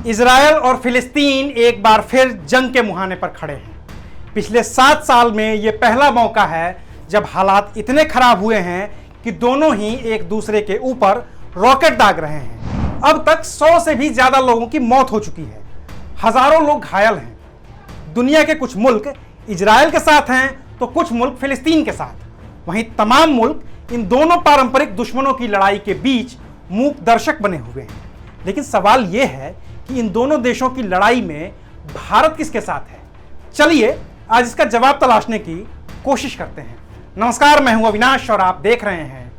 Israel और फिलिस्तीन एक बार फिर जंग के मुहाने पर खड़े हैं। पिछले 7 साल में ये पहला मौका है जब हालात इतने खराब हुए हैं कि दोनों ही एक दूसरे के ऊपर रॉकेट दाग रहे हैं। अब तक 100 से भी ज्यादा लोगों की मौत हो चुकी है, हजारों लोग घायल हैं। दुनिया के कुछ मुल्क इजरायल के साथ हैं तो कुछ मुल्क फिलिस्तीन के साथ। वहीं तमाम मुल्क इन दोनों पारंपरिक दुश्मनों की लड़ाई के बीच मूक दर्शक बने हुए हैं। लेकिन सवाल यह है कि इन दोनों देशों की लड़ाई में भारत किसके साथ है? चलिए आज इसका जवाब तलाशने की कोशिश करते हैं। नमस्कार, मैं हूं अविनाश और आप देख रहे हैं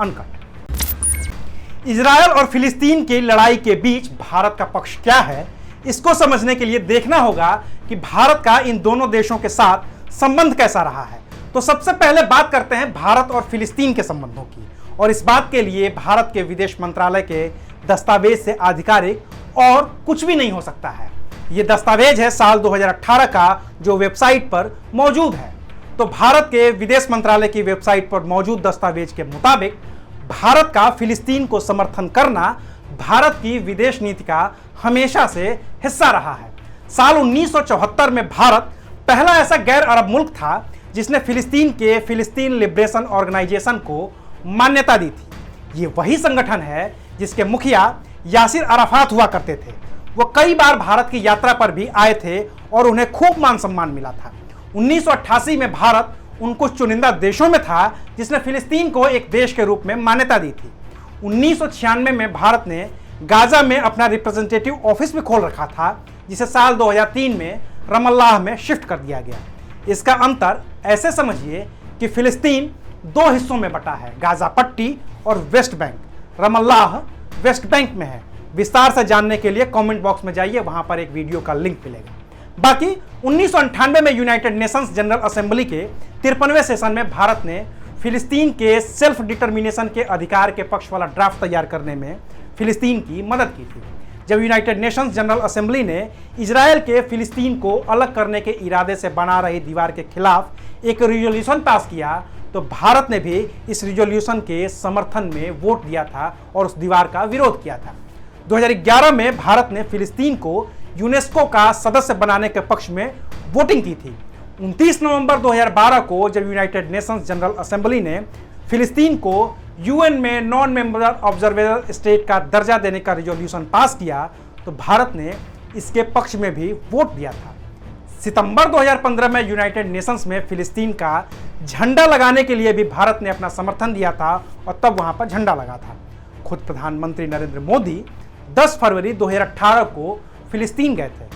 अनकट। इजरायल और फिलिस्तीन की लड़ाई के बीच भारत का पक्ष क्या है, इसको समझने के लिए देखना होगा कि भारत का इन दोनों देशों के साथ संबंध कैसा रहा है। तो सबसे पहले बात करते हैं भारत और फिलिस्तीन के संबंधों की, और इस बात के लिए भारत के विदेश मंत्रालय के दस्तावेज से आधिकारिक और कुछ भी नहीं हो सकता है। यह दस्तावेज है साल 2018 का, जो वेबसाइट पर मौजूद है। तो भारत के विदेश मंत्रालय की वेबसाइट पर मौजूद दस्तावेज के मुताबिक भारत का फिलिस्तीन को समर्थन करना भारत की विदेश नीति का हमेशा से हिस्सा रहा है। साल 1974 में भारत पहला ऐसा गैर अरब मुल्क था जिसने फिलिस्तीन के फिलिस्तीन लिबरेशन ऑर्गेनाइजेशन को मान्यता दी थी। ये वही संगठन है जिसके मुखिया यासिर अराफात हुआ करते थे। वो कई बार भारत की यात्रा पर भी आए थे और उन्हें खूब मान सम्मान मिला था। 1988 में भारत उन कुछ चुनिंदा देशों में था जिसने फिलिस्तीन को एक देश के रूप में मान्यता दी थी। 1996 में भारत ने गाजा में अपना रिप्रेजेंटेटिव ऑफिस भी खोल रखा था, जिसे साल 2003 में रमल्लाह में शिफ्ट कर दिया गया। इसका अंतर ऐसे समझिए कि फिलिस्तीन 2 हिस्सों में बटा है, गाजा पट्टी और वेस्ट बैंक। रमल्लाह वेस्ट बैंक में है। विस्तार से जानने के लिए कमेंट बॉक्स में जाइए, वहां पर एक वीडियो का लिंक मिलेगा। बाकी 1998 में यूनाइटेड नेशंस जनरल असेंबली के 53वें सेशन में भारत ने फिलिस्तीन के सेल्फ डिटर्मिनेशन के अधिकार के पक्ष वाला ड्राफ्ट तैयार करने में फिलिस्तीन की मदद की थी। जब यूनाइटेड नेशंस जनरल असेंबली ने इजरायल के फिलिस्तीन को अलग करने के इरादे से बना रही दीवार के खिलाफ एक रिजोल्यूशन पास किया, तो भारत ने भी इस रिजोल्यूशन के समर्थन में वोट दिया था और उस दीवार का विरोध किया था। 2011 में भारत ने फिलिस्तीन को यूनेस्को का सदस्य बनाने के पक्ष में वोटिंग की थी। 29 नवंबर 2012 को जब यूनाइटेड नेशंस जनरल असेंबली ने फिलिस्तीन को यूएन में नॉन मेंबर ऑब्जर्वेटर स्टेट का दर्जा देने का रिजोल्यूशन पास किया, तो भारत ने इसके पक्ष में भी वोट दिया था। सितंबर 2015 में यूनाइटेड नेशंस में फिलिस्तीन का झंडा लगाने के लिए भी भारत ने अपना समर्थन दिया था और तब वहां पर झंडा लगा था। खुद प्रधानमंत्री नरेंद्र मोदी 10 फरवरी 2018 को फिलिस्तीन गए थे।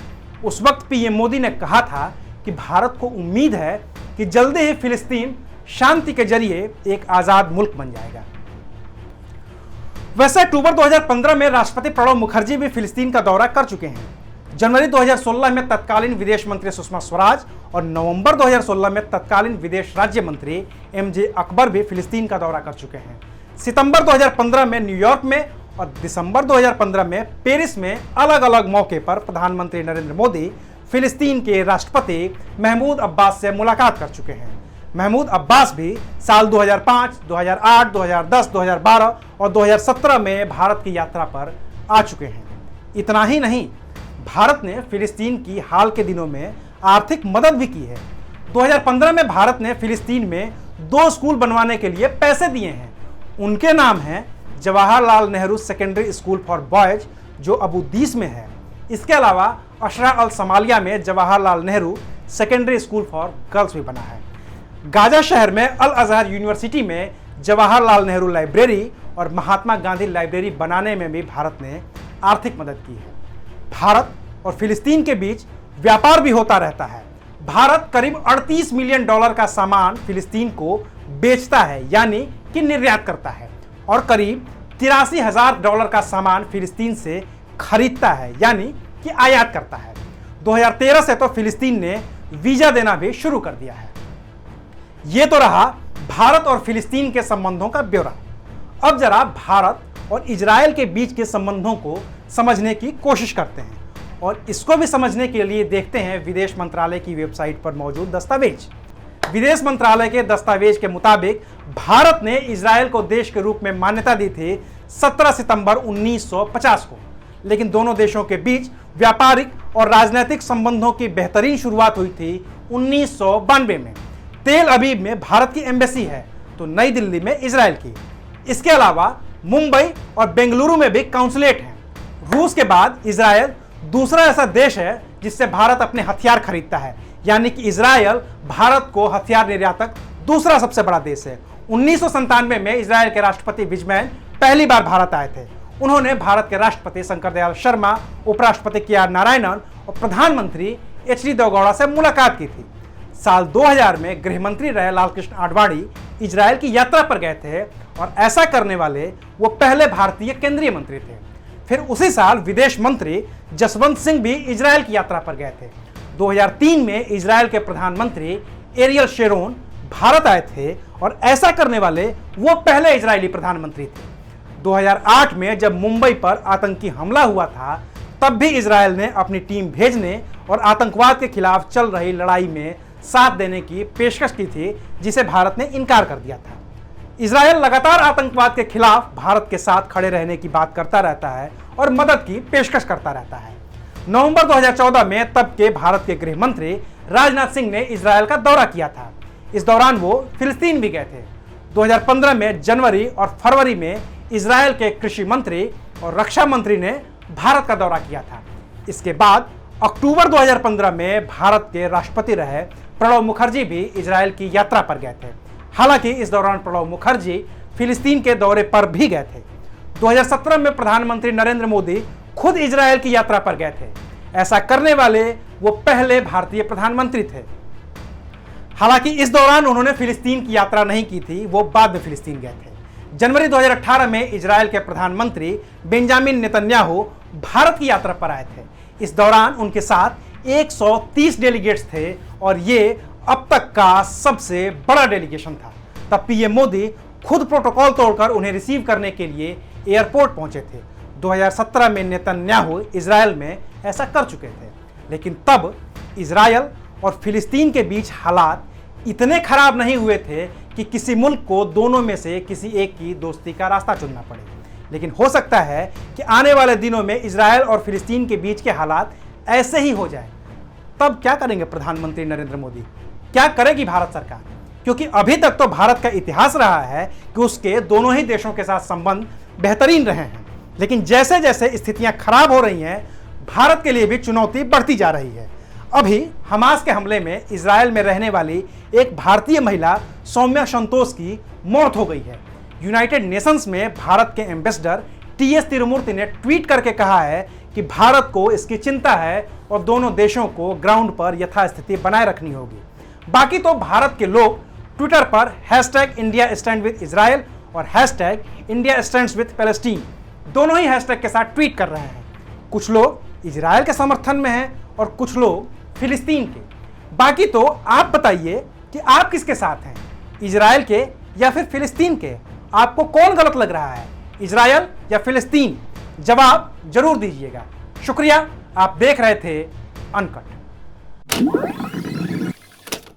उस वक्त पीएम मोदी ने कहा था कि भारत को उम्मीद है कि जल्दी ही फिलिस्तीन शांति के जरिए एक आजाद मुल्क बन जाएगा। वैसे अक्टूबर 2015 में राष्ट्रपति प्रणब मुखर्जी भी फिलिस्तीन का दौरा कर चुके हैं। जनवरी 2016 में तत्कालीन विदेश मंत्री सुषमा स्वराज और नवंबर 2016 में तत्कालीन विदेश राज्य मंत्री एमजे अकबर भी फिलिस्तीन का दौरा कर चुके हैं। सितंबर 2015 में न्यूयॉर्क में और दिसंबर 2015 में पेरिस में अलग अलग मौके पर प्रधानमंत्री नरेंद्र मोदी फिलिस्तीन के राष्ट्रपति महमूद अब्बास से मुलाकात कर चुके हैं। महमूद अब्बास भी साल 2005, 2008, 2010, 2012 और 2017 में भारत की यात्रा पर आ चुके हैं। इतना ही नहीं, भारत ने फिलिस्तीन की हाल के दिनों में आर्थिक मदद भी की है। 2015 में भारत ने फिलिस्तीन में 2 स्कूल बनवाने के लिए पैसे दिए हैं। उनके नाम हैं Jawaharlal Nehru secondary school for boys, जो अबू दीस में है। इसके अलावा अशरा अल समालिया में Jawaharlal Nehru secondary school for girls भी बना है। गाजा शहर में अल अजहर यूनिवर्सिटी में जवाहरलाल नेहरू लाइब्रेरी और महात्मा गांधी लाइब्रेरी बनाने में भी भारत ने आर्थिक मदद की है। भारत और फिलिस्तीन के बीच व्यापार भी होता रहता है। भारत करीब $38 मिलियन का सामान फिलिस्तीन को बेचता है, यानी कि निर्यात करता है, और करीब $83,000 का सामान फिलिस्तीन से खरीदता है, यानी कि आयात करता है। 2013 से तो फिलिस्तीन ने वीजा देना भी शुरू कर दिया है। यह तो रहा भारत और फिलिस्तीन के संबंधों का ब्यौरा। अब जरा भारत और इजरायल के बीच के संबंधों को समझने की कोशिश करते हैं, और इसको भी समझने के लिए देखते हैं विदेश मंत्रालय की वेबसाइट पर मौजूद दस्तावेज। विदेश मंत्रालय के दस्तावेज के मुताबिक भारत ने इजरायल को देश के रूप में मान्यता दी थी 17 सितंबर 1950 को। लेकिन दोनों देशों के बीच व्यापारिक और राजनीतिक संबंधों की बेहतरीन शुरुआत हुई थी 1992 में। तेल अवीव में भारत की एम्बेसी है तो नई दिल्ली में इजराइल की। इसके अलावा मुंबई और बेंगलुरु में भी काउंसलेट हैं। रूस के बाद इजराइल दूसरा ऐसा देश है जिससे भारत अपने हथियार खरीदता है, यानी कि इजराइल भारत को हथियार निर्यातक दूसरा सबसे बड़ा देश है। 1997 में इजराइल के राष्ट्रपति विजमैन पहली बार भारत आए थे। उन्होंने भारत के राष्ट्रपति शंकर दयाल शर्मा, उपराष्ट्रपति के.आर. नारायणन और प्रधानमंत्री एच.डी. देवेगौड़ा से मुलाकात की थी। साल 2000 में गृह मंत्री रहे लालकृष्ण आडवाणी इजराइल की यात्रा पर गए थे और ऐसा करने वाले वो पहले भारतीय केंद्रीय मंत्री थे। फिर उसी साल विदेश मंत्री जसवंत सिंह भी इजराइल की यात्रा पर गए थे। 2003 में इजराइल के प्रधानमंत्री एरियल शेरोन भारत आए थे और ऐसा करने वाले वो पहले इजरायली प्रधानमंत्री थे। 2008 में जब मुंबई पर आतंकी हमला हुआ था तब भी इजराइल ने अपनी टीम भेजने और आतंकवाद के खिलाफ चल रही लड़ाई में साथ देने की पेशकश की थी, जिसे भारत ने इनकार कर दिया था। इजराइल लगातार आतंकवाद के खिलाफ भारत के साथ खड़े रहने की बात करता रहता है और मदद की पेशकश करता रहता है। नवंबर 2014 में तब के भारत के गृह मंत्री राजनाथ सिंह ने इजराइल का दौरा किया था। इस दौरान वो फिलिस्तीन भी गए थे। 2015 में जनवरी और फरवरी में इजराइल के कृषि मंत्री और रक्षा मंत्री ने भारत का दौरा किया था। इसके बाद अक्टूबर 2015 में भारत के राष्ट्रपति रहे प्रणब मुखर्जी भी इजराइल की यात्रा पर गए थे। हालांकि इस दौरान प्रणब मुखर्जी फिलिस्तीन के दौरे पर भी गए थे। 2017 में प्रधानमंत्री नरेंद्र मोदी खुद इजराइल की यात्रा पर गए थे। ऐसा करने वाले वो पहले भारतीय प्रधानमंत्री थे। हालांकि इस दौरान उन्होंने फिलिस्तीन की यात्रा नहीं की थी, वो बाद में फिलिस्तीन गए थे। जनवरी 2018 में इजराइल के प्रधानमंत्री बेंजामिन नेतन्याहू भारत की यात्रा पर आए थे। इस दौरान उनके साथ 130 डेलीगेट्स थे और ये अब तक का सबसे बड़ा डेलीगेशन था। तब पीएम मोदी खुद प्रोटोकॉल तोड़कर उन्हें रिसीव करने के लिए एयरपोर्ट पहुंचे थे। 2017 में नेतन्याहू इजराइल में ऐसा कर चुके थे, लेकिन तब इजराइल और फिलिस्तीन के बीच हालात इतने खराब नहीं हुए थे कि किसी मुल्क को दोनों में से किसी एक की दोस्ती का रास्ता चुनना पड़े। लेकिन हो सकता है कि आने वाले दिनों में इजराइल और फिलिस्तीन के बीच के हालात ऐसे ही हो जाए। तब क्या करेंगे प्रधानमंत्री नरेंद्र मोदी? क्या करेगी भारत सरकार? क्योंकि अभी तक तो भारत का इतिहास रहा है कि उसके दोनों ही देशों के साथ संबंध बेहतरीन रहे हैं, लेकिन जैसे जैसे स्थितियां खराब हो रही हैं, भारत के लिए भी चुनौती बढ़ती जा रही है। अभी हमास के हमले में इजराइल में रहने वाली एक भारतीय महिला सौम्या संतोष की मौत हो गई है। यूनाइटेड नेशंस में भारत के एम्बेसडर टी.एस. तिरुमूर्ति ने ट्वीट करके कहा है कि भारत को इसकी चिंता है और दोनों देशों को ग्राउंड पर यथास्थिति बनाए रखनी होगी। बाकी तो भारत के लोग ट्विटर पर #इंडिया स्टैंड विद इजराइल और #इंडिया स्टैंड्स विद पैलेस्टीन दोनों ही हैशटैग के साथ ट्वीट कर रहे हैं। कुछ लोग इजराइल के समर्थन में हैं और कुछ लोग फिलिस्तीन के। बाकी तो आप बताइए कि आप किसके साथ हैं, इजराइल के या फिर फिलिस्तीन के? आपको कौन गलत लग रहा है, इजराइल या फिलिस्तीन? जवाब जरूर दीजिएगा। शुक्रिया, आप देख रहे थे अनकट।